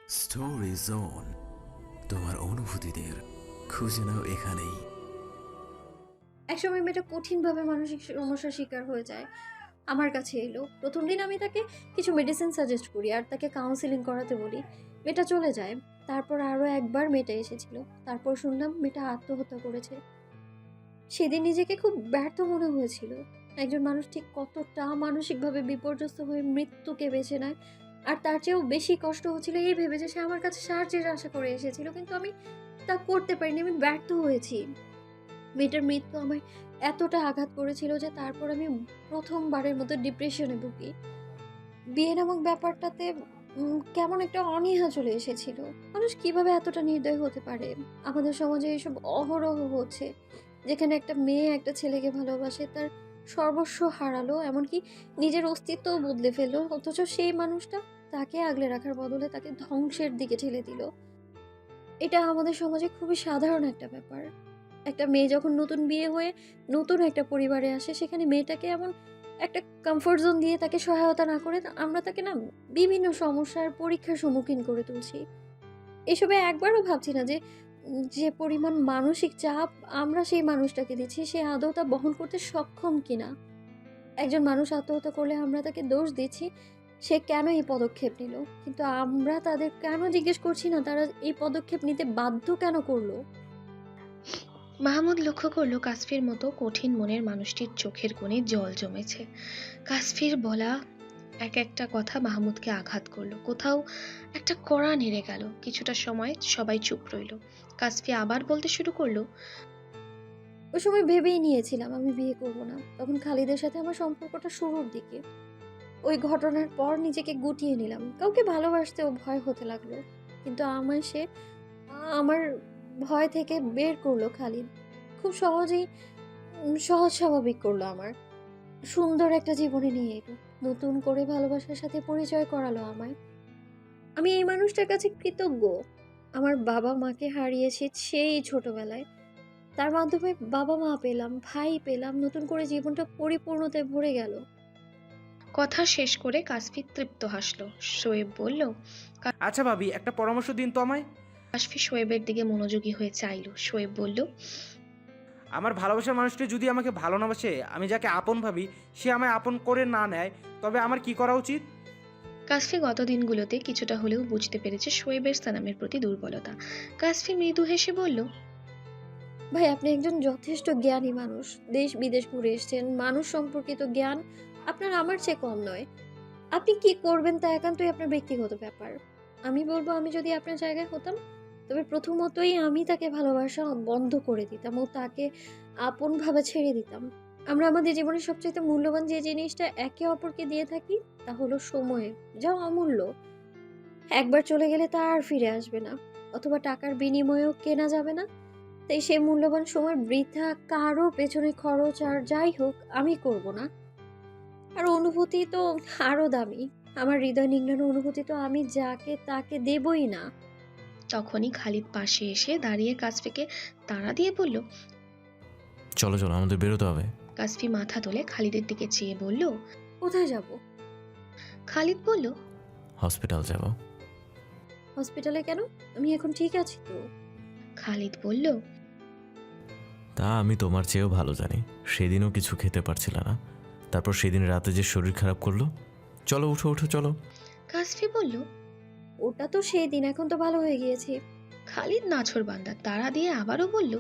Story zone, তোমার অনুভূতিদের খুঁজে নাও এখানেই। একসময় মেয়েটা কঠিনভাবে মানসিক সমস্যার শিকার হয়ে যায়। আমার কাছে এলো। প্রথম দিন আমি তাকে কিছু মেডিসিন সাজেস্ট করি আর তাকে কাউন্সিলিং করাতে বলি। মেয়েটা চলে যায়। তারপর আরও একবার মেয়েটা এসেছিল। তারপর শুনলাম মেয়েটা আত্মহত্যা করেছে। সেদিন নিজেকে খুব ব্যর্থ মনে হয়েছিল। একজন মানুষ ঠিক কতটা মানসিকভাবে বিপর্যস্ত হয়ে মৃত্যুকে বেছে নেয়। আর তার চেয়েও বেশি কষ্ট হচ্ছিল এই ভেবে যে সে আমার কাছে সাহায্যের আশা করে এসেছিল, কিন্তু আমি তা করতে পারিনি, আমি ব্যর্থ হয়েছি। মেয়েটার মৃত্যু আমায় এতটা আঘাত করেছিল যে তারপর আমি প্রথমবারের মতো ডিপ্রেশনে ভুগি। বিয়ে নামক ব্যাপারটাতে কেমন একটা অনীহা চলে এসেছিল। মানুষ কিভাবে এতটা নির্দয় হতে পারে? আমাদের সমাজে এসব অহরহ হচ্ছে, যেখানে একটা মেয়ে একটা ছেলেকে ভালোবাসে, তার সর্বস্ব হারালো, এমনকি নিজের অস্তিত্বও বদলে ফেললো, অথচ সেই মানুষটা তাকে আগলে রাখার বদলে তাকে ধ্বংসের দিকে ঠেলে দিল। এটা আমাদের সমাজে খুবই সাধারণ একটা ব্যাপার। একটা মেয়ে যখন নতুন বিয়ে হয়ে নতুন একটা পরিবারে আসে, সেখানে মেয়েটাকে এমন একটা কমফোর্ট জোন দিয়ে তাকে সহায়তা না করে আমরা তাকে না বিভিন্ন সমস্যার পরীক্ষার সম্মুখীন করে তুলছি। এসবে একবারও ভাবছি না যে যে পরিমাণ মানসিক চাপ আমরা সেই মানুষটাকে দিচ্ছি, সে আদৌ তা বহন করতে সক্ষম কিনা। একজন মানুষ আত্মহত্যা করলে আমরা তাকে দোষ দিচ্ছি, সে কেন এই পদক্ষেপ নিল, কিন্তু আমরা তাদের কেন জিজ্ঞেস করছি না তারা এই পদক্ষেপ নিতে বাধ্য কেন করলো। মাহমুদ লক্ষ্য করলো কাসফির মতো কঠিন মনের মানুষটির চোখের কোণে জল জমেছে। কাসফির বলা এক একটা কথা মাহমুদকে আঘাত করলো। কোথাও একটা কড়া নেড়ে গেল। কিছুটা সময় সবাই চুপ রইল। কাসফি আবার বলতে শুরু করলো, ওই সময় ভেবেই নিয়েছিলাম আমি বিয়ে করব না। তখন খালিদের সাথে আমার সম্পর্কটা শুরুর দিকে। ওই ঘটনার পর নিজেকে গুটিয়ে নিলাম। কাউকে ভালোবাসতেও ভয় হতে লাগলো। কিন্তু আমায় সে আমার ভয় থেকে বের করলো খালিদ। খুব সহজেই সহজ স্বাভাবিক করলো আমার। সুন্দর একটা জীবনে নিয়ে এলো। নতুন করে ভালোবাসার সাথে পরিচয় করালো আমায়। আমি এই মানুষটার কাছে কৃতজ্ঞ। আমার বাবা-মাকে হারিয়েছি সেই ছোটবেলায়। তার মাধ্যমে বাবা-মা পেলাম, ভাই পেলাম, নতুন করে জীবনটা পরিপূর্ণতায় ভরে গেল। কথা শেষ করে কাসফি তৃপ্ত হাসল। শোয়েব বলল, আচ্ছা ভাবি, একটা পরামর্শ দিন তো আমায়। কাসফি শোয়েবের দিকে মনোযোগী হয়ে চাইল। শোয়েব বলল, আমার ভালোবাসার মানুষটি যদি আমাকে ভালো না বাসে, আমি যাকে আপন ভাবি সে আমায় আপন করে না নেয়, তবে আমার কি করা উচিত? কাসফি গত দিনগুলোতে কিছুটা হলেও বুঝতে পেরেছে শোয়েবের সানামের প্রতি দুর্বলতা। কাসফি মৃদু হেসে বলল, ভাই, আপনি একজন যথেষ্ট জ্ঞানী মানুষ। দেশ বিদেশ ঘুরে এসেছেন, মানুষ সম্পর্কিত জ্ঞান আপনার আমার চেয়ে কম নয়। আপনি কি করবেন তা একান্তই আপনার ব্যক্তিগত ব্যাপার। আমি বলবো, আমি যদি আপনার জায়গায় হতাম, তবে প্রথমতই আমি তাকে ভালোবাসা বন্ধ করে দিতাম ও তাকে আপনভাবে ছেড়ে দিতাম। আমরা আমাদের জীবনের সবচাইতে মূল্যবান যে জিনিসটা একে অপরকে দিয়ে থাকি তা হলো সময়, যা অমূল্য। একবার চলে গেলে তা আর ফিরে আসবে না, অথবা টাকার বিনিময়েও কেনা যাবে না। তাই সেই মূল্যবান সময় বৃথা কারো পেছনে খরচ আর যাই হোক আমি করব না। আর অনুভূতি তো আরো দামি। আমার হৃদয় নিংড়ানো অনুভূতি তো আমি যাকে তাকে দেবই না। তখনই খালিদ পাশে এসে দাঁড়িয়ে কাসফিকে তাড়া দিয়ে বলল, চলো চলো, আমাদের বেরোতে হবে। কাসফি মাথা তোলে খালিদের দিকে চেয়ে বলল, কোথায় যাব? খালিদ বলল, হসপিটাল যাব। হসপিটালে কেন? আমি এখন ঠিক আছি তো। খালিদ বলল, তা আমি তোমার চেয়েও ভালো জানি। সেদিনও কিছু খেতে পারছিল না, তারপর সেদিন রাতে যে শরীর খারাপ করলো। চলো উঠো উঠো চলো। কাসফি বলল, ওটা তো সেই দিন, এখন তো ভালো হয়ে গিয়েছি। খালিদ নাছোড়বান্দা তাড়া দিয়ে আবারও বলল।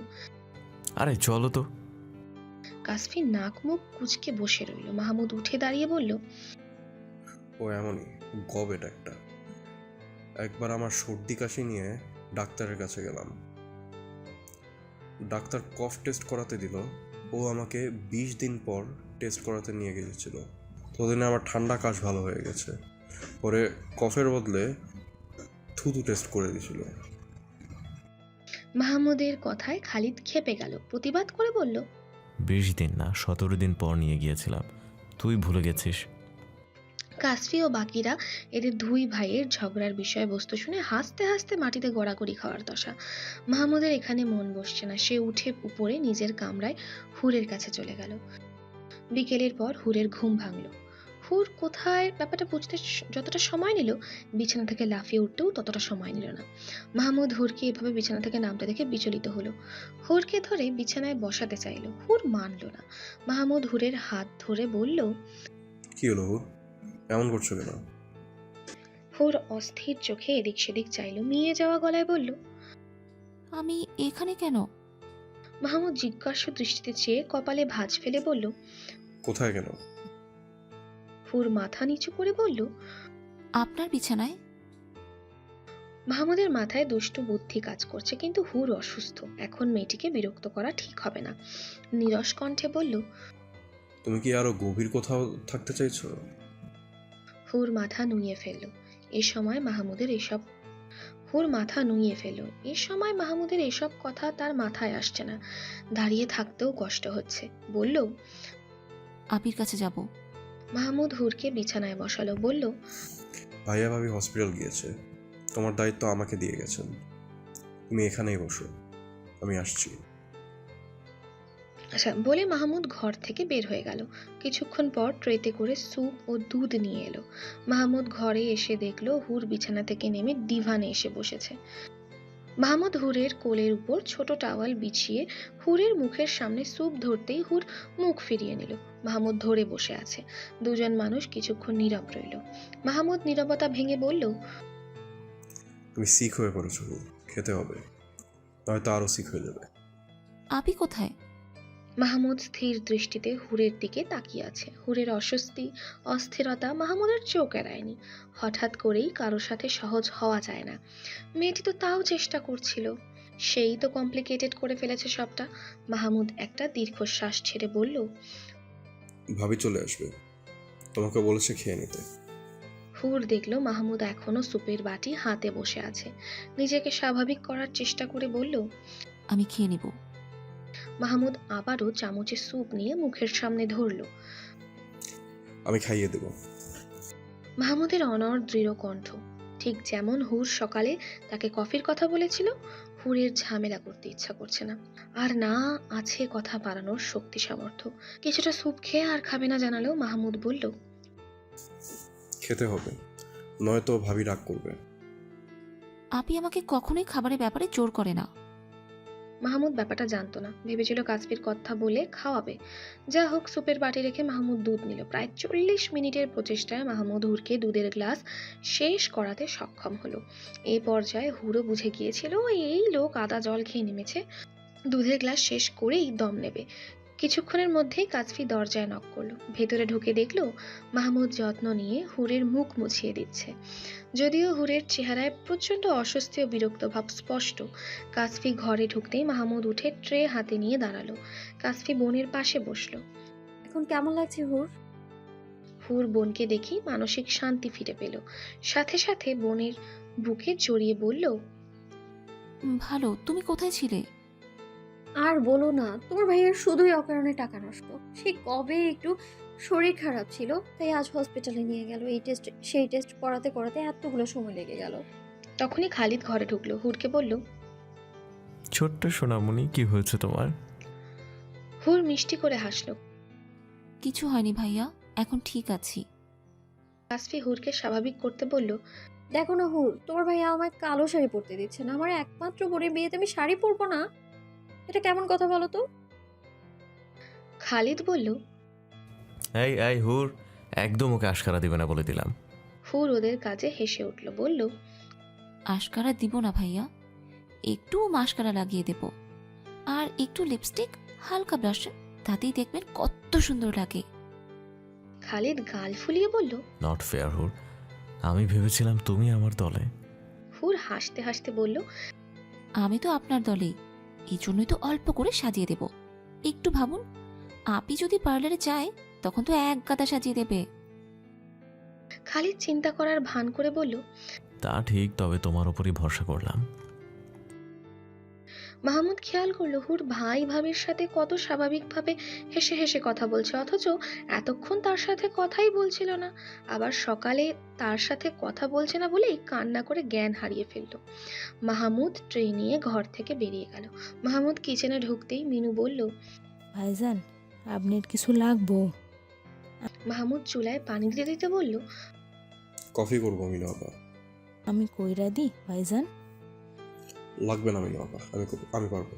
আরে চলো তো। কাসফি নাক মুখ কুঁচকে বসে রইল। মাহমুদ উঠে দাঁড়িয়ে বলল, ও এমনই গবেট একটা। একবার আমার সর্দি কাশি নিয়ে ডাক্তারের কাছে গেলাম। ডাক্তার কফ টেস্ট করাতে দিল। ও আমাকে 20 দিন পর টেস্ট করাতে নিয়ে গিয়েছিল। ততদিনে আমার ঠান্ডা কাশ ভালো হয়ে গেছে। পরে কফের বদলে থুতু টেস্ট করে দিয়েছিল। মাহমুদের কথায় খালিদ ক্ষেপে গেল। প্রতিবাদ করে বলল, 20 দিন না, 17 দিন পর নিয়ে গিয়েছিলাম। তুই ভুলে গেছিস। কাসফি ও বাকিরা এদের দুই ভাইয়ের ঝগড়ার বিষয়বস্তু শুনে হাসতে হাসতে মাটিতে গড়াগড়ি খাওয়ার দশা। মাহমুদের এখানে মন বসছে না। সে উঠে উপরে নিজের কামরায় হুরের কাছে চলে গেল। বিকেলের পর হুরের ঘুম ভাঙল। হুর কোথায় ব্যাপারটা বুঝতে যতটা সময় নিল, বিছানা থেকে লাফিয়ে উঠতেও ততটা সময় নিল না। মাহমুদ হুরকে এভাবে বিছানা থেকে নামতে দেখে বিচলিত হলো। হুরকে ধরে বিছানায় বসাতে চাইলো, হুর মানল না। মাহমুদ হুরের হাত ধরে বলল। কি হলো হুর, এমন করছো কেন? হুর অস্থির চোখে এদিক সেদিক চাইলো, মিয়ে যাওয়া গলায় বলল। আমি এখানে কেন? মাহমুদ জিজ্ঞাসু দৃষ্টিতে চেয়ে কপালে ভাঁজ ফেলে বলল। কোথায় কেন? হুর মাথা নিচু করে বলল। আপনার বিছানায়। মাহমুদের মাথায় দুষ্টু বুদ্ধি কাজ করছে, কিন্তু হুর অসুস্থ, এখন মেয়েটিকে বিরক্ত করা ঠিক হবে না। নীরস কণ্ঠে বলল। তুমি কি আরো গভীর কোথাও থাকতে চাইছো? হুর মাথা নুইয়ে ফেলল। এ সময় মাহমুদের এসব হুর মাথা নুইয়ে ফেলল। এ সময় মাহমুদের এসব কথা তার মাথায় আসছে না। দাঁড়িয়ে থাকতেও কষ্ট হচ্ছে। বলল। আবির কাছে যাব। মাহমুদ হুরকে বিছানায় বসালো, বলল। ভাইয়া ভাবি হসপিটাল গিয়েছে, তোমার দায়িত্ব আমাকে দিয়ে গেছেন। তুমি এখানেই বসো, আমি আসছি। আচ্ছা বলে মাহমুদ ঘর থেকে বের হয়ে গেল। কিছুক্ষণ পর ট্রেতে করে স্যুপ ও দুধ নিয়ে এলো। মাহমুদ ঘরে এসে দেখলো হুর বিছানা থেকে নেমে ডিভানে এসে বসেছে। মাহমুদ হুরের কোলের উপর ছোট টাওয়াল বিছিয়ে হুরের মুখের সামনে স্যুপ ধরতেই হুর মুখ ফিরিয়ে নিল। মাহমুদ ধরে বসে আছে। দুজন মানুষ কিছুক্ষণ নীরব রইল। মাহমুদ নীরবতা ভেঙে বলল। তুমি সিক হয়ে পড়েছো হুর, খেতে হবে, নয়তো আরো সিক হয়ে যাবে। আপি কোথায়? মাহমুদ স্থির দৃষ্টিতে হুরের দিকে তাকিয়ে আছে। হুরের অস্বস্তি, অস্থিরতা মাহমুদের চোখ এড়ায়নি। হঠাৎ করেই কারোর সাথে সহজ হওয়া যায় না। মেয়েটি তো তাও চেষ্টা করছিল, সেই তো কমপ্লিকেটেড করে ফেলেছে সবটা। মাহমুদ একটা দীর্ঘশ্বাস ছেড়ে বলল। ভাবি চলে আসবে, তোমাকে বলেছে খেয়ে নিতে। হুর দেখলো মাহমুদ এখনো সুপের বাটি হাতে বসে আছে। নিজেকে স্বাভাবিক করার চেষ্টা করে বলল। আমি খেয়ে নিব। মাহমুদ আবারও চামচে স্যুপ নিয়ে মুখের সামনে ধরল। আমি খাইয়ে দেব। মাহমুদের অনড় দৃঢ় কণ্ঠ, ঠিক যেমন হুর সকালে তাকে কফির কথা বলেছিল। হুরের ঝামেলা করতে ইচ্ছা করছে না, আর না আছে কথা বাড়ানোর শক্তি সামর্থ্য। কিছুটা স্যুপ খেয়ে আর খাবে না জানালেও মাহমুদ বলল। খেতে হবে, নয়তো ভাবি রাগ করবে। আপি আমাকে কখনোই খাবারের ব্যাপারে জোর করে না। মাহমুদ ব্যাপারটা জানতো না, ভেবেছিল কাসফির কথা বলে খাওয়াবে। যা হোক, সুপের বাটি রেখে মাহমুদ দুধ নিল। প্রায় 40 মিনিটের প্রচেষ্টায় মাহমুদ হুরকে দুধের গ্লাস শেষ করাতে সক্ষম হলো। এই পর্যায়ে হুরও বুঝে গিয়েছিল এই লোক আদা জল খেয়ে নেমেছে, দুধের গ্লাস শেষ করেই দম নেবে। কিছুক্ষণের মধ্যেই কাসফি দরজায় নক করলো। ভেতরে ঢুকে দেখলো মাহমুদ যত্ন নিয়ে হুরের মুখ মুছিয়ে দিচ্ছে। যদিও হুরের চেহারায় প্রচণ্ড অস্বস্তি ও বিরক্ত ভাব স্পষ্ট। কাসফি ঘরে ঢুকতেই মাহমুদ উঠে ট্রে হাতে নিয়ে দাঁড়ালো। কাসফি বোনের পাশে বসলো। এখন কেমন লাগছে হুর? হুর বোনকে দেখেই মানসিক শান্তি ফিরে পেল। সাথে সাথে বোনের বুকে জড়িয়ে বলল। ভালো। তুমি কোথায় ছিলে? আর বলো না, তোমার ভাইয়ের শুধুই অকারণে টাকা নষ্ট। সে কবে একটু শরীর খারাপ ছিল, তাই আজ হসপিটালে নিয়ে গেল। এই টেস্ট সেই টেস্ট করাতে করাতে এতগুলো সময় লেগে গেল। তখনই খালিদ ঘরে ঢুকলো। হুরকে বলল। ছোট্ট সোনামণি, কি হয়েছে তোমার? হুর মিষ্টি করে হাসলো। কিছু হয়নি ভাইয়া, এখন ঠিক আছি। কাসফি হুরকে স্বাভাবিক করতে বলল। দেখো না হুর, তোমার ভাইয়া আমায় কালো শাড়ি পরতে দিচ্ছে না। আমার একমাত্র বোনের বিয়েতে আমি শাড়ি পরবো না? এটা কেমন কথা বলো তো? খালিদ বলল। এই এই হুর, একদম ওকে আশকারা দিবে না বলে দিলাম। হুর ওদের কাজে হেসে উঠল, বলল। আশকারা দিব না ভাইয়া, একটু মাস্কারা লাগিয়ে দেব, আর একটু লিপস্টিক, হালকা ব্লাশ, তাতেই দেখবেন কত সুন্দর লাগে। খালিদ গাল ফুলিয়ে বলল। নট ফেয়ার হুর, আমি ভেবেছিলাম তুমি আমার দলে। হুর হাসতে হাসতে বলল। আমি তো আপনার দলেই, এই জন্যই তো অল্প করে সাজিয়ে দেব। একটু ভাবুন, আপনি যদি পার্লারে যায় তখন তো এক গাদা সাজিয়ে দেবে। খালিদ চিন্তা করার ভান করে বলল। তা ঠিক, তবে তোমার উপরই ভরসা করলাম। মাহমুদ খেয়াল করলো হুর ভাই ভাবির সাথে কত স্বাভাবিকভাবে হেসে হেসে কথা বলছে, অথচ এতক্ষণ তার সাথে কথাই বলছিল না। আবার সকালে তার সাথে কথা বলছে না বলেই কান্না করে জ্ঞান হারিয়ে ফেললো। মাহমুদ ট্রে নিয়ে ঘর থেকে বেরিয়ে গেল। মাহমুদ কিচেনে ঢুকতেই মিনু বলল। ভাইজান, আপনার কিছু লাগবো? মাহমুদ চুলায় পানি দিতে দিতে বলল, কফি করবো মিনু আপা। আমি কইরা দি ভাইজান। লাগবে না মিনু আপা, আমি পারবো।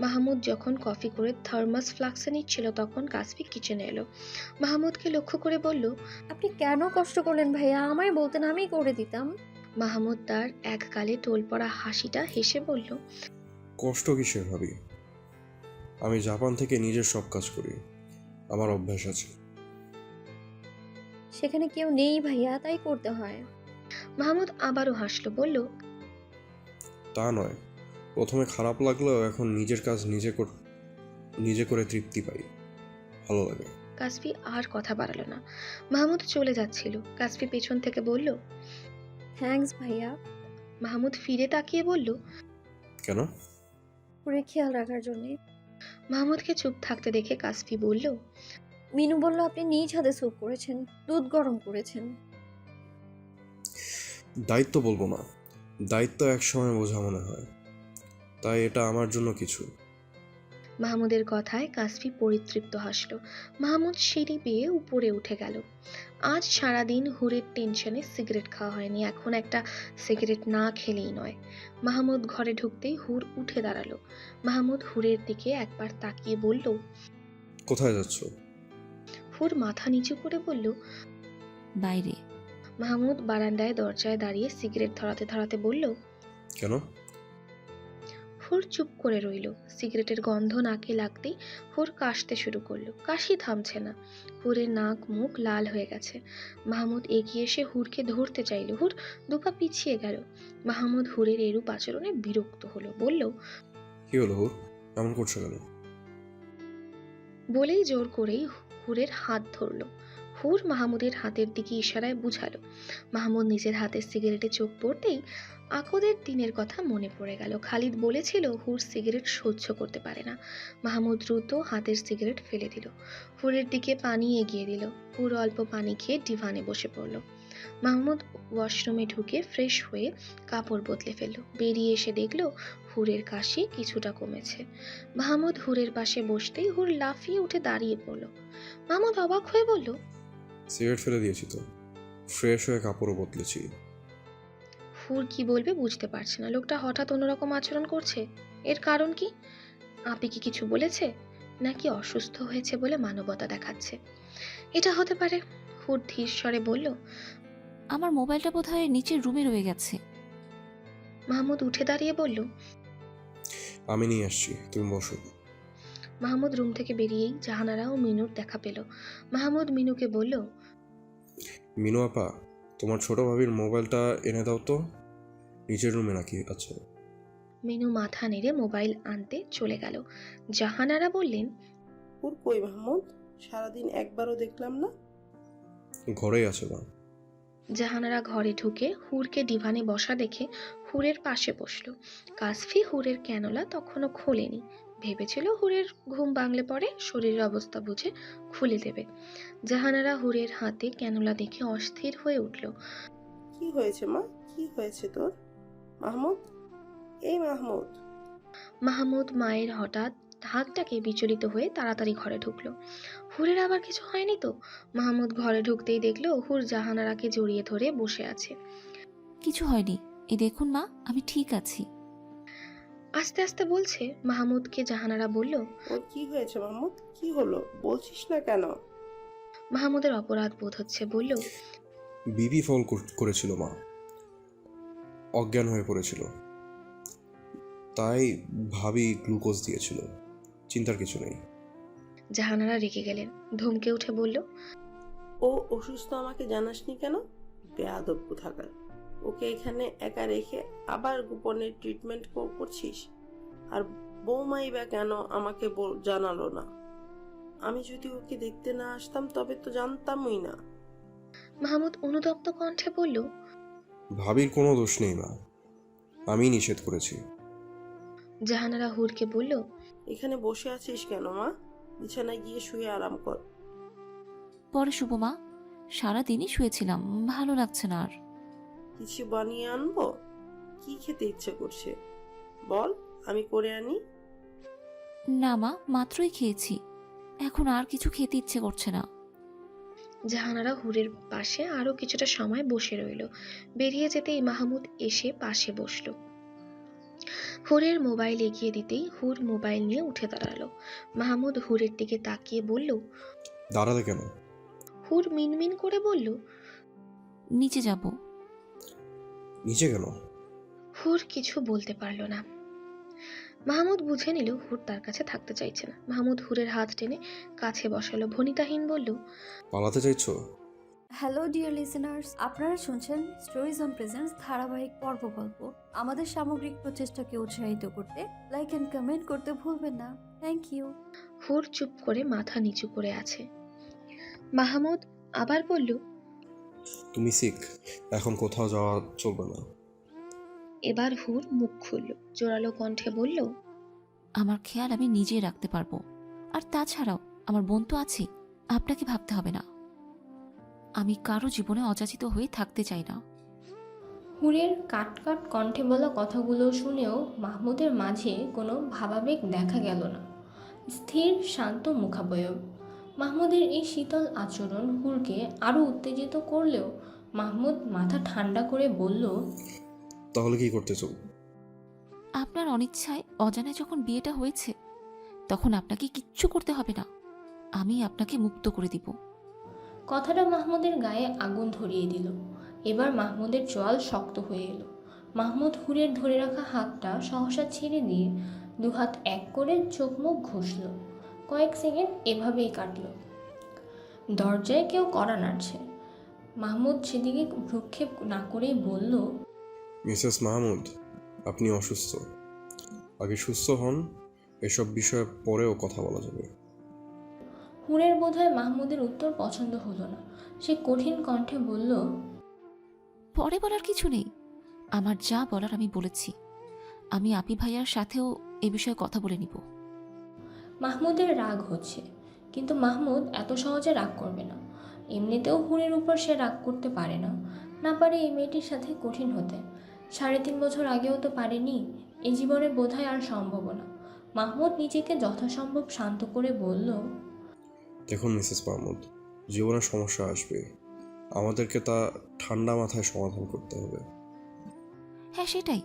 মাহমুদ যখন কফি করে থার্মাস ফ্লাক্সে নিচ্ছিল তখন কাসফি কিচেনে এলো। মাহমুদকে লক্ষ্য করে বলল, আপনি কেন কষ্ট করলেন ভাইয়া, আমায় বলতেন আমিই করে দিতাম। মাহমুদ তার এক গালে টোল পড়া হাসিটা হেসে বলল, কষ্ট কিসের ভাবি? আমি জাপান থেকে নিজের সব কাজ করি, আমার অভ্যাস আছে। সেখানে কেউ নেই ভাইয়া, তাই করতে হয়। মাহমুদ আবারও হাসলো, বলল, তা নয়, প্রথমে খারাপ লাগলেও এখন নিজের কাজ নিজে করে তৃপ্তি পাই, ভালো লাগে। কাসফি আর কথা বাড়ালো না। মাহমুদ চলে যাচ্ছিল, কাসফি পেছন থেকে বলল, থ্যাঙ্কস ভাইয়া। মাহমুদ ফিরে তাকিয়ে বলল, কেন? পুরো খেয়াল রাখার জন্যে। মাহমুদকে চুপ থাকতে দেখে কাসফি বলল, মিনু বলল আপনি নিজ হাতে স্যুপ করেছেন, দুধ গরম করেছেন। দায়িত্ব বলবো না, দায়িত্ব একসময় বোঝা মনে হয়, তাই এটা আমার জন্য কিছু। মাহমুদের কথায় কাসফি পরিতৃপ্ত হাসলো। মাহমুদ সিঁড়ি বেয়ে উপরে উঠে গেল। আজ সারাদিন হুরের টেনশনে সিগারেট খাওয়া হয়নি, এখন একটা সিগারেট না খেলেই নয়। মাহমুদ ঘরে ঢুকতেই হুর উঠে দাঁড়ালো। মাহমুদ হুরের দিকে একবার তাকিয়ে বলল, কোথায় যাচ্ছ? হুর মাথা নিচু করে বলল, বাইরে। মাহমুদ বারান্দায় দরজায় দাঁড়িয়ে সিগারেট ধরাতে ধরাতে বলল, কেন? হুর চুপ করে রইল। সিগারেটের গন্ধ নাকে লাগতেই হুর কাশতে শুরু করলো, কাশি থামছে না। হুরের নাক মুখ লাল হয়ে গেছে। মাহমুদ এগিয়ে এসে হুরকে ধরতে চাইল, হুর দুপা পিছিয়ে গেল। মাহমুদ হুরের এরূপ আচরণে বিরক্ত হলো, বলল, কি হলো হুর, এমন করছো কেন? বলেই জোর করেই হুরের হাত ধরলো। হুর মাহমুদের হাতের দিকে ইশারায় বুঝালো। মাহমুদ নিজের হাতের সিগারেটে চোখ পড়তেই আকদের দিনের কথা মনে পড়ে গেল। খালিদ বলেছিল হুর সিগারেট সহ্য করতে পারে না। মাহমুদ দ্রুত হাতের সিগারেট ফেলে দিল, হুরের দিকে পানি এগিয়ে দিল। হুর অল্প পানি খেয়ে ডিভানে বসে পড়ল। মাহমুদ ওয়াশরুমে ঢুকে ফ্রেশ হয়ে কাপড় বদলে ফেলল। বেরিয়ে এসে দেখল হুরের কাশি কিছুটা কমেছে। মাহমুদ হুরের পাশে বসতেই হুর লাফিয়ে উঠে দাঁড়িয়ে পড়ল। মাহমুদ অবাক হয়ে বলল, সিগারেট ফেলে দিয়েছি তো, ফ্রেশ হয়ে কাপড়ও বদলেছি। হুর কি বলবে বুঝতে পারছে না। লোকটা হঠাৎ অন্যরকম আচরণ করছে, এর কারণ কি? আপি কি কিছু বলেছে, নাকি অসুস্থ হয়েছে বলে মানবতা দেখাচ্ছে? এটা হতে পারে। হুর ধীর স্বরে বলল, আমার মোবাইলটা বোধহয় নিচের রুমে রয়ে গেছে। মাহমুদ উঠে দাঁড়িয়ে বলল, আমি নিয়ে আসছি, তুমি বসো। মাহমুদ রুম থেকে বেরিয়েই জাহানারা ও মিনুর দেখা পেল। মাহমুদ মিনুকে বলল, মিনু আপা, তোমার ছোট ভাবির মোবাইলটা এনে দাও তো, নিচের রুমে নাকি আছে। মিনু মাথা নেড়ে মোবাইল আনতে চলে গেল। জাহানারা বললেন, হুর কই মাহমুদ, সারাদিন একবারও দেখলাম না। ঘরেই আছে মা। জাহানারা ঘরে ঢুকে হুরকে ডিভানে বসা দেখে হুরের পাশে বসলো। কাসফি হুরের ক্যানোলা তখনও খোলেনি, ভেবেছিল হুরের ঘুম ভাঙলে পরে শরীরের অবস্থা বুঝে খুলে দেবে। জাহানারা হুরের হাতে ক্যানোলা দেখে অস্থির হয়ে উঠল। কি হয়েছে মা, কি হয়েছে তোর? মাহমুদ, এই মাহমুদ। মাহমুদ মায়ের হঠাৎ হাতটাকে বিচলিত হয়ে তাড়াতাড়ি ঘরে ঢুকলো। হুরের আবার কিছু হয়নি তো? মাহমুদ ঘরে ঢুকতেই দেখলো হুর জাহানারাকে জড়িয়ে ধরে বসে আছে। কিছু হয়নি, এই দেখুন মা, আমি ঠিক আছি। আস্তে আস্তে বলছে। মাহমুদকে জাহানারা বলল, ওর কি হয়েছে মাহমুদ, কি হলো বলছিস না কেন? মাহমুদের অপরাধ বোধ হচ্ছে, বলল, বিবি ফল করেছিল মা, অজ্ঞান হয়ে পড়েছিল, তাই ভাবি গ্লুকোজ দিয়েছিল, চিন্তার কিছু নেই। জাহানারা রেগে গেলেন, ধমকে উঠে বলল, ও অসুস্থ আমাকে জানাসনি কেন? বেয়াদব কোথাকার, ওকে এখানে একা রেখে আবার গোপনে ট্রিটমেন্ট করছিস। আর বৌমাই বা কেন আমাকে জানালো না? আমি যদি ওকে দেখতে না আসতাম তবে তো জানতামই না। মাহমুদ অনুতপ্ত কণ্ঠে বলল, ভাবির কোনো দোষ নেই মা, আমি নিষেধ করেছি। জাহানারা হুরকে বলল, এখানে বসে আছিস কেন মা, বিছানায় গিয়ে শুয়ে আরাম কর। পরে শুভ মা, সারাদিনই শুয়েছিলাম, ভালো লাগছে না আর। কিছু বানিয়ে আনবো? কি খেতে ইচ্ছে করছে বল, আমি করে আনি। না মা, মাত্রই খেয়েছি, এখন আর কিছু খেতে ইচ্ছে করছে না। জাহানারা হুরের পাশে আরো কিছুটা সময় বসে রইল। বেরিয়ে যেতেই মাহমুদ এসে পাশে বসলো। হুরের মোবাইল এগিয়ে দিতেই হুর মোবাইল নিয়ে উঠে দাঁড়ালো। মাহমুদ হুরের দিকে তাকিয়ে বলল। দাঁড়ালে কেন? হুর মিনমিন করে বলল। নিচে যাব। নিচে কেন? হুর কিছু বলতে পারল না। মাহমুদ বুঝে নিল হুর তার কাছে থাকতে চাইছে না। মাহমুদ হুরের হাত টেনে কাছে বসালো, ভনিতাহীন বলল। পালাতে চাইছো? হ্যালো ডিয়ার লিসেনার্স, আপনারা শুনছেন স্টোরিজ অন প্রেজেন্স ধারাবাহিক পর্ব গল্প। আমাদের সামগ্রিক প্রচেষ্টাকে উৎসাহিত করতে লাইক অ্যান্ড কমেন্ট করতে ভুলবেন না। Thank you. হুর চুপ করে মাথা নিচু করে আছে। মাহমুদ আবার বলল। তুমি সিক, এখন কোথাও যাওয়া চলবে না। এবার হুর মুখ খুলল, জোরালো কণ্ঠে বলল। আমার খেয়াল আমি নিজেই রাখতে পারবো। আর তাছাড়াও আমার বোন তো আছে, আপনাকে ভাবতে হবে না। আমি কারো জীবনে অযাচিত হয়ে থাকতে চাই না। হুরের কাট কাট কণ্ঠে বলা কথাগুলো শুনেও মাহমুদের মাঝে কোনো ভাবাবেগ দেখা গেল না। স্থির শান্ত মুখাবয়ব। মাহমুদের এই শীতল আচরণ হুরকে আরও উত্তেজিত করলেও মাহমুদ মাথা ঠান্ডা করে বলল। তাহলে কি করতে চাও? আপনার অনিচ্ছায় অজানায় যখন বিয়েটা হয়েছে, তখন আপনাকে কিচ্ছু করতে হবে না। আমি আপনাকে মুক্ত করে দিব। কথাটা মাহমুদের গায়ে আগুন ধরিয়ে দিল। এবার মাহমুদের চোয়াল শক্ত হয়ে এলো। মাহমুদ হুরের ধরে রাখা হাতটা সহসা ছেড়ে দিয়ে দুহাত এক করে চোখ মুখ ঘষল। কয়েক সেকেন্ড এভাবেই কাটল। দরজায় কেউ কড়া নাড়ছে। মাহমুদ সেদিকে ভ্রুক্ষেপ না করেই বলল। মিসেস মাহমুদ, আপনি অসুস্থ। আগে সুস্থ হন, এসব বিষয়ে পরেও কথা বলা যাবে। হুরের বোধহয় মাহমুদের উত্তর পছন্দ হলো না। সে কঠিন কণ্ঠে বলল। পরে বলার কিছু নেই, আমার যা বলার আমি বলেছি। আমি আপি ভাইয়ার সাথেও এ বিষয়ে কথা বলে নিব। মাহমুদের রাগ হচ্ছে, কিন্তু মাহমুদ এত সহজে রাগ করবে না। এমনিতেও হুরের উপর সে রাগ করতে পারে না। না পারে এই মেয়েটির সাথে কঠিন হতে। 3.5 বছর আগেও তো পারেনি। এ জীবনে বোধহয় আর সম্ভব না। মাহমুদ নিজেকে যথাসম্ভব শান্ত করে বলল। দেখুন মিসেস মাহমুদ, জীবনে সমস্যা আসবে, আমাদেরকে তা ঠান্ডা মাথায় সমাধান করতে হবে। হ্যাঁ সেটাই,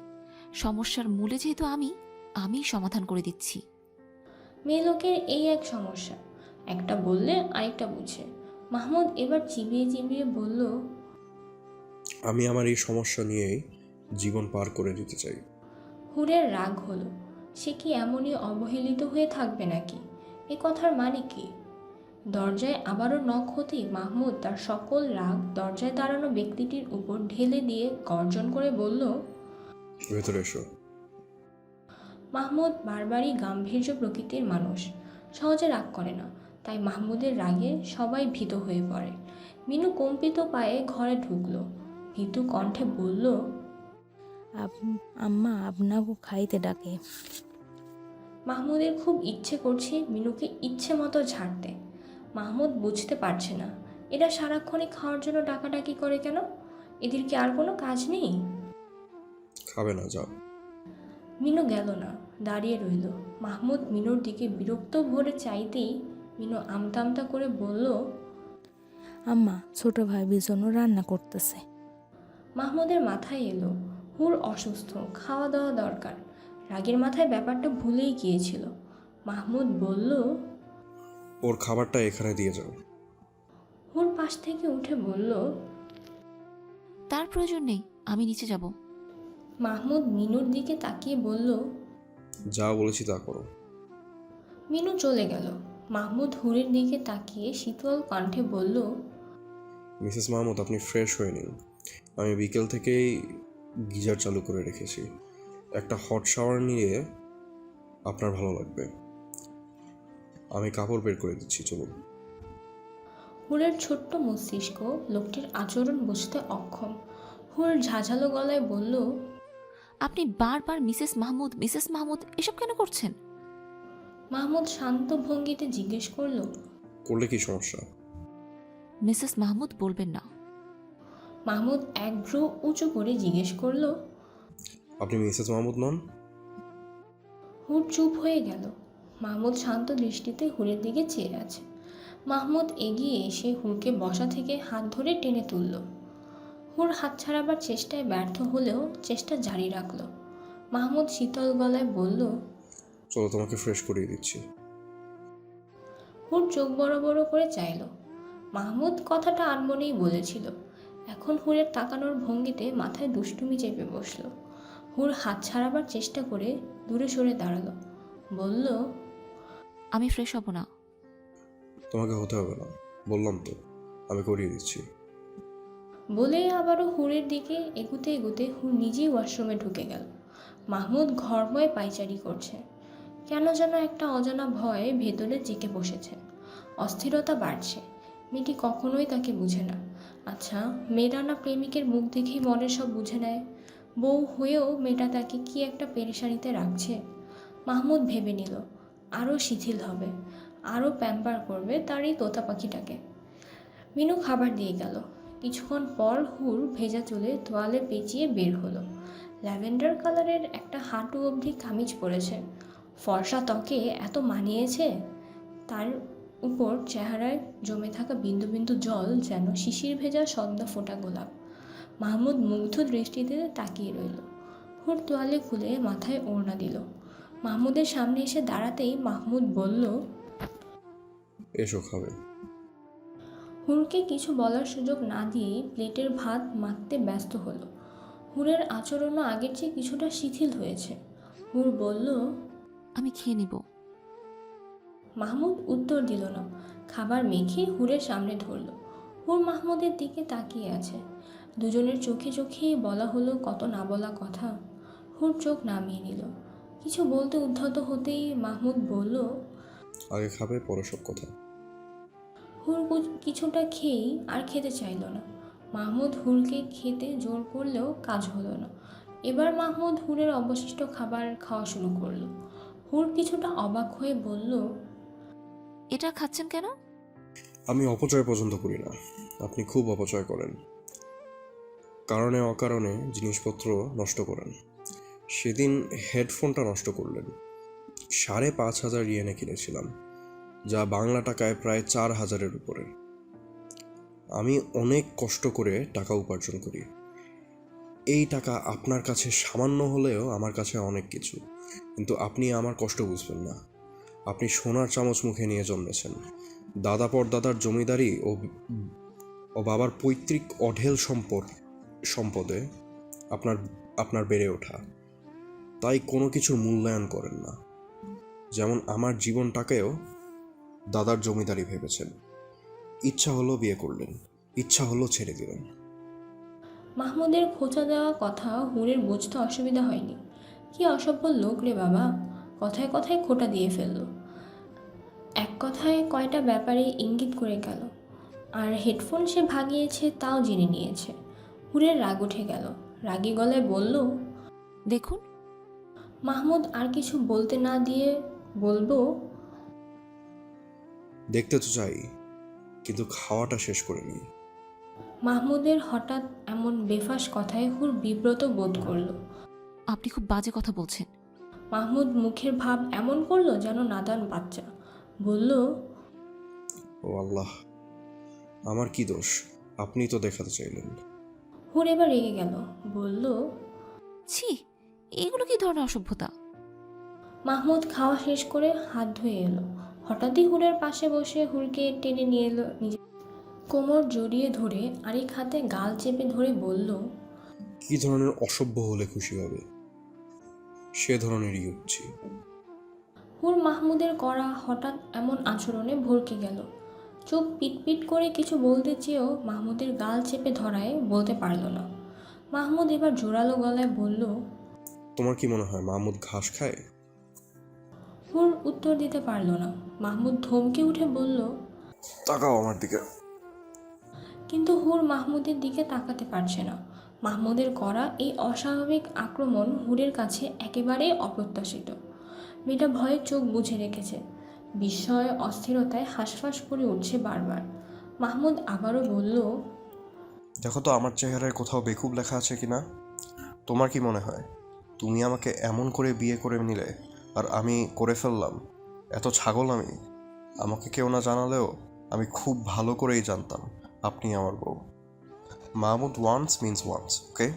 সমস্যার মূলে যেহেতু আমি সমাধান করে দিচ্ছি। মেয়ে লোকের এই এক সমস্যা, একটা বললে আরেকটা বুঝে। মাহমুদ এবার চিবিয়ে চিবিয়ে বলল। আমি আমার এই সমস্যা নিয়েই জীবন পার করে দিতে চাই। হুরের রাগ হলো। সে কি এমনই অবহেলিত হয়ে থাকবে নাকি? এ কথার মানে কি? দরজায় আবারও নখ হতেই মাহমুদ তার সকল রাগ দরজায় দাঁড়ানো ব্যক্তিটির উপর ঢেলে দিয়ে গর্জন করে বলল। ভেতরে এসো। মাহমুদ বারবারই গাম্ভীর্য প্রকৃতির মানুষ, সহজে রাগ করে না। তাই মাহমুদের রাগে সবাই ভীত হয়ে পড়ে। মিনু কম্পিত পায়ে ঘরে ঢুকলো, ভীতু কণ্ঠে বলল। আম্মা আপনাকে খাইতে ডাকে। মাহমুদের খুব ইচ্ছে করছে মিনুকে ইচ্ছে মতো ঝাড়তে। মাহমুদ বুঝতে পারছে না এরা সারাক্ষণই খাওয়ার জন্য ডাকাডাকি করে কেন। এদের কি আর কোনো কাজ নেই? খাবে না, যাও। মিনু গেল না, দাঁড়িয়ে রইল। মাহমুদ মিনুর দিকে বিরক্ত ভরে চাইতেই মিনু আমতা আমতা করে বলল। আম্মা ছোট ভাইবির জন্য রান্না করতেছে। মাহমুদের মাথায় এলো হুর অসুস্থ, খাওয়া দাওয়া দরকার। রাগের মাথায় ব্যাপারটা ভুলেই গিয়েছিল। মাহমুদ বলল। ওর খাবারটা এখানে দিয়ে যাও। হুর পাশ থেকে উঠে বলল। তার প্রয়োজন নেই, আমি নিচে যাব। মাহমুদ মিনুর দিকে তাকিয়ে বলল। যা বলেছি তা করো। মিনু চলে গেল। মাহমুদ হুরের দিকে তাকিয়ে শীতল কণ্ঠে বলল। মিসেস মাহমুদ, আপনি ফ্রেশ হয়ে নিন। আমি বিকেল থেকেই গিজার চালু করে রেখেছি। একটা হট শাওয়ার নিয়ে আপনার ভালো লাগবে। আমি কাপড় বের করে দিচ্ছি, চলুন। হুরের ছোট্ট মস্তিষ্ক লোকটির আচরণ বুঝতে অক্ষম। হুর ঝাঝালো গলায় বলল। আপনি বারবার মিসেস মাহমুদ এসব কেন করছেন? মাহমুদ শান্ত ভঙ্গিতে জিজ্ঞেস করল। করলে কি সমস্যা? মিসেস মাহমুদ বলবেন না। মাহমুদ এক ভ্রু উঁচু করে জিজ্ঞেস করল। আপনি মিসেস মাহমুদ নন? হুর চুপ হয়ে গেল। মাহমুদ শান্ত দৃষ্টিতে হুরের দিকে চেয়ে আছে। মাহমুদ এগিয়ে এসে হুরকে বসা থেকে হাত ধরে টেনে তুলল। হুর হাত ছাড়াবার চেষ্টায় ব্যর্থ হলেও চেষ্টা জারি রাখল। মাহমুদ শীতল গলায় বলল, চলো তোমাকে ফ্রেশ করিয়ে দিচ্ছি। হুর চোখ বড় বড় করে চাইল। মাহমুদ কথাটা আনমনেই বলেছিল। এখন হুরের তাকানোর ভঙ্গিতে মাথায় দুষ্টুমি চেপে বসল। হুর হাত ছাড়াবার চেষ্টা করে দূরে সরে দাঁড়ালো। বলল, আমি ফ্রেশ হব না। তোমাকে হতে হবে না, বললাম তো, আমি করিয়ে দিচ্ছি। বলে আবারও হুরের দিকে এগুতে এগুতে হুর নিজেই ওয়াশরুমে ঢুকে গেল। মাহমুদ ঘরময় পায়চারি করছে। কেন যেন একটা অজানা ভয় ভেতরে জেঁকে বসেছে। অস্থিরতা বাড়ছে। মেয়েটি কখনোই তাকে বুঝে না। আচ্ছা, মেয়েরা না প্রেমিকের মুখ দেখেই মনের সব বুঝে নেয়? বউ হয়েও মেয়েটা তাকে কি একটা পেরেশানিতে রাখছে। মাহমুদ ভেবে নিল আরও শিথিল হবে, আরও প্যাম্পার করবে তার এই তোতা পাখিটাকে। মিনু খাবার দিয়ে গেল। কিছুক্ষণ পর হুর ভেজা চুলে তোয়ালে পেঁচিয়ে বের হলো। ল্যাভেন্ডার কালারের একটা হাঁটু অবধি কামিজ পরেছে। ফর্সা ত্বকে এত মানিয়েছে। তার উপর চেহারায় জমে থাকা বিন্দু বিন্দু জল যেন শিশির ভেজা সদ্য ফোটা গোলাপ। মাহমুদ মুগ্ধ দৃষ্টিতে তাকিয়ে রইল। হুর তোয়ালে খুলে মাথায় ওড়না দিল। মাহমুদের সামনে এসে দাঁড়াতেই মাহমুদ বলল, এসো খাবে। হুরকে কিছু বলার সুযোগ না দিয়েই প্লেটের ভাত মাখতে ব্যস্ত হলো। হুরের আচরণও আগের চেয়ে কিছুটা শিথিল হয়েছে। হুর বলল, আমি খেয়ে নিব। মাহমুদ উত্তর দিল না। খাবার মেখে হুরের সামনে ধরল। হুর মাহমুদের দিকে তাকিয়ে আছে। দুজনের চোখে চোখেই বলা হলো কত না বলা কথা। হুর চোখ নামিয়ে নিল। কিছু বলতে উদ্ধত হতেই মাহমুদ বলল, আগে খাবে, পরে সব কথা। হুর কিছুটা খেয়েই আর খেতে চাইল না। মাহমুদ হুরকে খেতে জোর করলেও কাজ হলো না। এবার মাহমুদ হুরের অবশিষ্ট খাবার খাওয়া শুরু করলো। হুর কিছুটা অবাক হয়ে বলল, এটা খাচ্ছেন কেন? আমি অপচয় পছন্দ করি না, আপনি খুব অপচয় করেন। কারণে অকারণে জিনিসপত্র নষ্ট করেন। সেদিন হেডফোনটা নষ্ট করলেন। 5,500 ইয়েনে কিনেছিলাম, যা বাংলা টাকায় প্রায় 4,000-এর উপরে। আমি অনেক কষ্ট করে টাকা উপার্জন করি। এই টাকা আপনার কাছে সামান্য হলেও আমার কাছে অনেক কিছু, কিন্তু আপনি আমার কষ্ট বুঝবেন না। আপনি সোনার চামচ মুখে নিয়ে জন্মেছেন। দাদা পরদাদার জমিদারি ও বাবার পৈতৃক অঢেল সম্পদে আপনার বেড়ে ওঠা। তাই কোনো কিছুর মূল্যায়ন করেন না। যেমন আমার জীবনটাকেও দাদার জমিদারি ভেবেছেন। ইচ্ছা হলো বিয়ে করলেন, ইচ্ছা হলো ছেড়ে দিলেন। মাহমুদের খোঁচা দেওয়া কথা হুরের বুঝতে অসুবিধা হয়নি। কি অসভ্য লোক রে বাবা, কথায় কথায় খোঁটা দিয়ে ফেলল। এক কথায় কয়টা ব্যাপারে ইঙ্গিত করে গেল। আর হেডফোন সে ভাগিয়েছে তাও জেনে নিয়েছে। হুরের রাগ উঠে গেল। রাগী গলায় বলল, দেখুন। মাহমুদ আর কিছু বলতে না দিয়ে বলবো, দেখতে তো চাই, কিন্তু খাওয়াটা শেষ করে নিই। মাহমুদের হঠাৎ এমন বেফাস কথায় হুর বিব্রত বোধ করল। আপনি খুব বাজে কথা বলছেন। মাহমুদ মুখের ভাব এমন করলো যেন নাদান বাচ্চা। বলল, ও আল্লাহ, আমার কি দোষ? আপনি তো দেখাতে চাইলেন। হুর এবার রেগে গেল। বলল, ছি, এগুলো কি ধরনের অসভ্যতা? মাহমুদ খাওয়া শেষ করে হাত ধুয়ে এলো। হঠাৎই হুরের পাশে বসে হুরকে টেনে নিয়ে এলো নিজে, কোমর জড়িয়ে ধরে আরেক হাতে গাল চেপে ধরে বলল, কি ধরনের অসভ্য হলে খুশি হবে, সে ধরনেরই হচ্ছি। হুর মাহমুদের করা হঠাৎ এমন আচরণে ভরকে গেল। চোখ পিটপিট করে কিছু বলতে চেয়েও মাহমুদের গাল চেপে ধরায় বলতে পারল না। মাহমুদ এবার জোরালো গলায় বলল, তোমার কি মনে হয় মাহমুদ ঘাস খায়? হুর উত্তর দিতে পারল না। মাহমুদ ধমকে উঠে বলল, তাকাও আমার দিকে। কিন্তু হুর মাহমুদের দিকে তাকাতে পারছে না। মাহমুদের করা এই অস্বাভাবিক আক্রমণ হুরের কাছে একেবারেই অপ্রত্যাশিত। মেয়েটা ভয়ে চোখ বুজে রেখেছে। বিস্ময় অস্থিরতায় হাঁসফাঁস করে উঠছে বারবার। মাহমুদ আবারও বলল, দেখো তো আমার চেহারায় কোথাও বেকুব লেখা আছে কিনা। তোমার কি মনে হয় তুমি আমাকে এমন করে বিয়ে করে নিলে আর আমি করে ফেললাম? এত ছাগল আমি? আমাকে কেউ না জানালেও আমি খুব ভালো করেই জানতাম আপনি আমার বউ। মাহমুদ ওয়ান্স মিন্স ওয়ান্স, ওকে?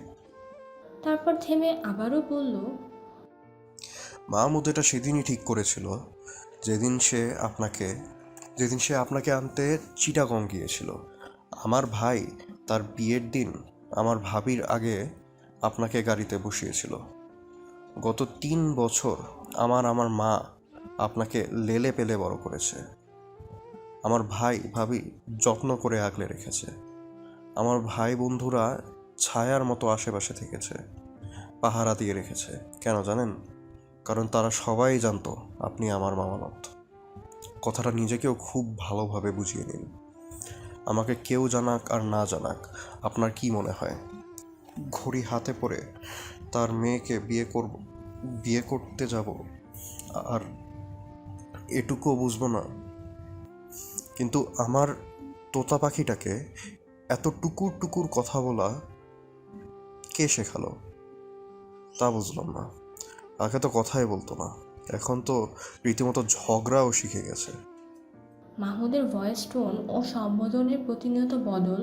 তারপর থেমে আবারও বলল, মাহমুদ এটা সেদিনই ঠিক করেছিল যেদিন সে আপনাকে আনতে চিটাগং গিয়েছিল। আমার ভাই তার বিয়ের দিন আমার ভাবির আগে আপনাকে গাড়িতে বসিয়েছিল। গত 3 বছর আমার মা আপনাকে লেলে পেলে বড় করেছে। আমার ভাই ভাবি যত্ন করে আগলে রেখেছে। আমার ভাই বন্ধুরা ছায়ার মতো আশেপাশে থেকেছে, পাহারা দিয়ে রেখেছে। কেন জানেন? কারণ তারা সবাই জানতো আপনি আমার মামানত। কথাটা নিজেকেও খুব ভালোভাবে বুঝিয়ে নিন। আমাকে কেউ জানাক আর না জানাক, আপনার কি মনে হয় ঘড়ি হাতে পড়ে তার মেয়েকে বিয়ে করতে যাব আর এটুকুও বুঝবো না? কিন্তু আমার তোতা পাখিটাকে এত টুকুর টুকুর কথা বলা কে শেখালো তা বুঝলাম না। আগে তো কথাই বলতো না, এখন তো রীতিমতো ঝগড়াও শিখে গেছে। মাহমুদের ভয়েস টোন ও সম্বোধনের প্রতিনিয়ত বদল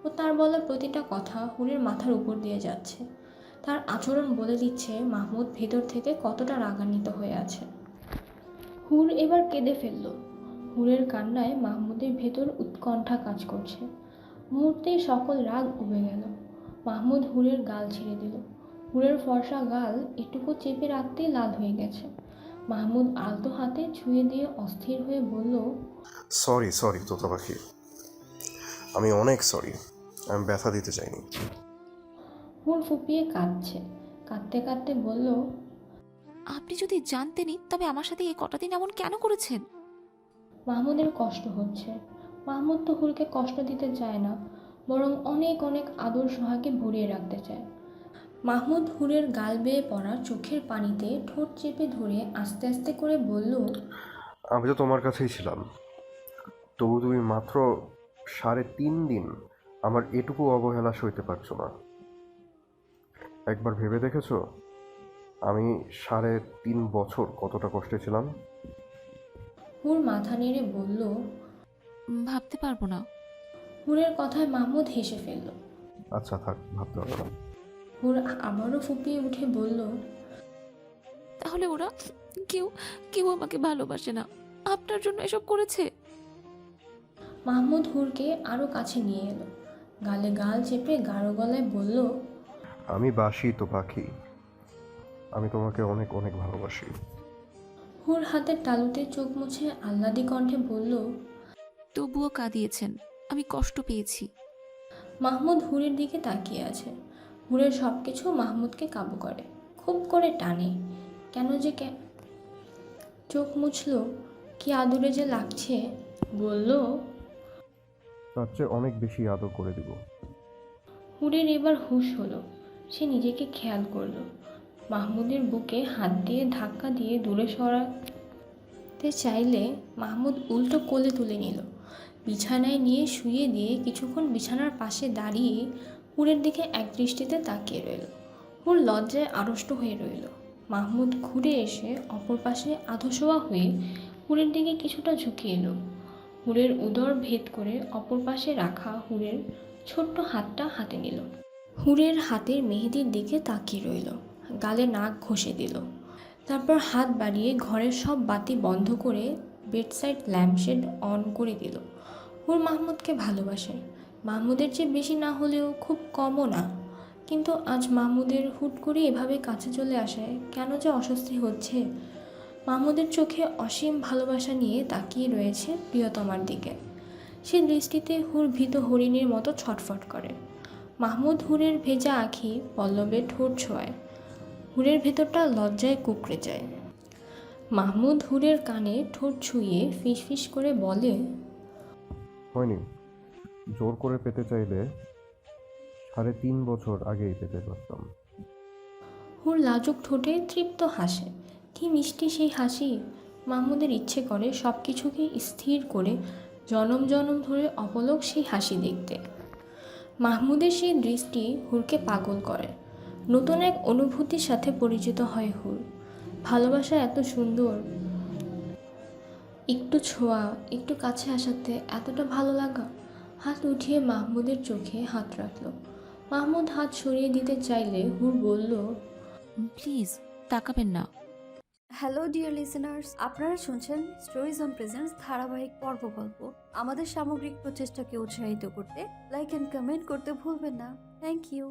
ও তার বলা প্রতিটা কথা হুরের মাথার উপর দিয়ে যাচ্ছে। তার আচরণ বলে দিচ্ছে মাহমুদ ভেতর থেকে কতটা রাগান্বিত হয়ে আছে। হুর এবার কেঁদে ফেলল। হুরের কান্নায় মাহমুদের ভেতর উৎকণ্ঠা কাজ করছে। মুহূর্তেই সকল রাগ উবে গেল। মাহমুদ হুরের গাল ছেড়ে দিল। হুরের ফর্সা গাল এটুকু চেপে রাখতেই লাল হয়ে গেছে। মাহমুদ আলতো হাতে ছুঁয়ে দিয়ে অস্থির হয়ে বলল, সরি তোতা পাখি, আমি অনেক সরি, আমি ব্যথা দিতে চাইনি। হুর ফুপিয়ে কাঁদছে। কাঁদতে কাঁদতে বলল, আপনি যদি জানতেনই তবে আমার সাথে এই কটা দিন এমন কেন করেছেন? মাহমুদের কষ্ট হচ্ছে। মাহমুদ তো হুরকে কষ্ট দিতে চায় না, বরং অনেক অনেক আদর সোহাগে ভরিয়ে রাখতে চায়। মাহমুদ হুরের গাল বেয়ে পড়া চোখের পানিতে ঠোঁট চেপে ধরে আস্তে আস্তে করে বলল, আমি তো তোমার কাছেই ছিলাম, তবু তুমি মাত্র 3.5 দিন আমার এটুকু অবহেলা সইতে পারছো না। একবার ভেবে দেখেছো আমি 3.5 বছর কতটা কষ্টে ছিলাম? হুর মাথা নেড়ে বলল। ভাবতে পারবো না। হুরের কথায় মাহমুদ হেসে ফেলল। আচ্ছা থাক, ভাবতে হবে না। হুর আবারও ফুপিয়ে উঠে বলল, তাহলে ওরা কেউ কেউ আমাকে ভালোবাসে না, আপনার জন্য এসব করেছে? মাহমুদ হুরকে আরও কাছে নিয়ে এলো। গালে গাল চেপে গাঢ় গলায় বলল, আমি বাসি তো পাখি, আমি তোমাকে অনেক অনেক ভালোবাসি। হুর হাতের তালুতে চোখ মুছে আহ্লাদি কণ্ঠে বলল, তবুও কাঁদিয়েছেন, আমি কষ্ট পেয়েছি। মাহমুদ হুরের দিকে তাকিয়ে আছে। হুরের সব কিছু মাহমুদকে কাবু করে, খুব করে টানে। কেন যে চোখ মুছল, কি আদুরে যে লাগছে। বলল, তার চেয়ে অনেক বেশি আদর করে দিব। হুরের এবার হুঁশ হলো। সে নিজেকে খেয়াল করলো। মাহমুদের বুকে হাত দিয়ে ধাক্কা দিয়ে দূরে সরাতে চাইলে মাহমুদ উল্টো কোলে তুলে নিল। বিছানায় নিয়ে শুয়ে দিয়ে কিছুক্ষণ বিছানার পাশে দাঁড়িয়ে হুরের দিকে একদৃষ্টিতে তাকিয়ে রইল। হুর লজ্জায় আড়ষ্ট হয়ে রইল। মাহমুদ ঘুরে এসে অপর পাশে আধশোয়া হয়ে হুরের দিকে কিছুটা ঝুঁকে এলো। হুরের উদর ভেদ করে অপর পাশে রাখা হুরের ছোট্ট হাতটা হাতে নিল। হুরের হাতের মেহেদির দিকে তাকিয়ে রইল। গালে নাক ঘষে দিল। তারপর হাত বাড়িয়ে ঘরের সব বাতি বন্ধ করে বেডসাইড ল্যাম্পশেড অন করে দিল। হুর মাহমুদকে ভালোবাসে, মাহমুদের চেয়ে বেশি না হলেও খুব কমও না। কিন্তু আজ মাহমুদের হুট করে এভাবে কাছে চলে আসায় কেন যে অস্বস্তি হচ্ছে। মাহমুদের চোখে অসীম ভালোবাসা নিয়ে তাকিয়ে রয়েছে প্রিয়তমার দিকে। সে দৃষ্টিতে হুর ভীত হরিণীর মতো ছটফট করে। মাহমুদ হুরের ভেজা আঁখি পল্লবে ঠোঁট ছোঁয়ায়। হুরের ভেতরটা লজ্জায় কুঁকড়ে যায়। মাহমুদ হুরের কানে ঠোঁট ছুঁয়ে ফিসফিস করে বলে, হয়নি, জোর করে পেতে চাইলে 3.5 বছর আগেই পেতে পারতাম। হুর লাজুক ঠোঁটে তৃপ্ত হাসে। কি মিষ্টি সেই হাসি। মাহমুদের ইচ্ছে করে সব কিছুকে স্থির করে জনম জনম ধরে অপলক সেই হাসি দেখতে। মাহমুদের সেই দৃষ্টি হুরকে পাগল করে। নতুন এক অনুভূতির সাথে পরিচিত হয় হুর। ভালোবাসা এত সুন্দর। একটু ছোঁয়া, একটু কাছে আসাতে এতটা ভালো লাগা। হাত উঠিয়ে মাহমুদের চোখে হাত রাখলো। মাহমুদ হাত সরিয়ে দিতে চাইলে হুর বলল, প্লিজ তাকাবেন না। হ্যালো ডিয়ার লিসেনার্স, আপনারা শুনছেন স্টোরিজ অন প্রেজেন্স ধারাবাহিক পর্ব গল্প। আমাদের সামগ্রিক প্রচেষ্টাকে উৎসাহিত করতে লাইক অ্যান্ড কমেন্ট করতে ভুলবেন না। Thank you.